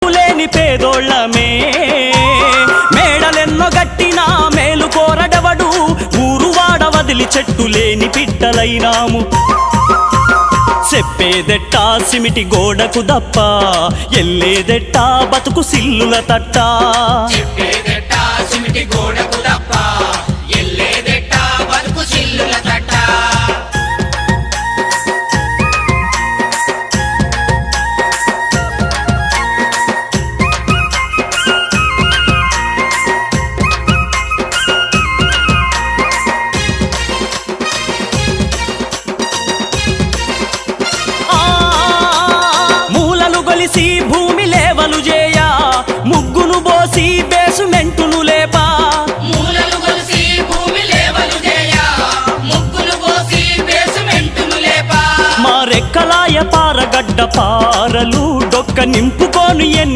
దిక్కులేని పేదోళ్ళమే మేడలెన్నో గట్టినా మేలు కోరడవడు ఊరు వాడ వదిలి చెట్టు లేని పిట్టలైనాము చెప్పేదెట్టా సిమిటి గోడకు దప్ప ఎల్లేదెట్టా బతుకు సిల్లుల తట్ట చెప్పేదెట్టా సిమిటి గోడకు దప్ప ఎల్లేదెట్టా బతుకు సిల్లుల తట్ట భూమి లేవలు చేయ ముగ్గును బోసి బేసుమెంటును లేపా మూలలు గొలిసి భూమి లేవలు చేయ ముగ్గులు బోసి బేసుమెంటును లేపా మా రెక్కలాయ పారగడ్డ పారలు డొక్క నింపుకోను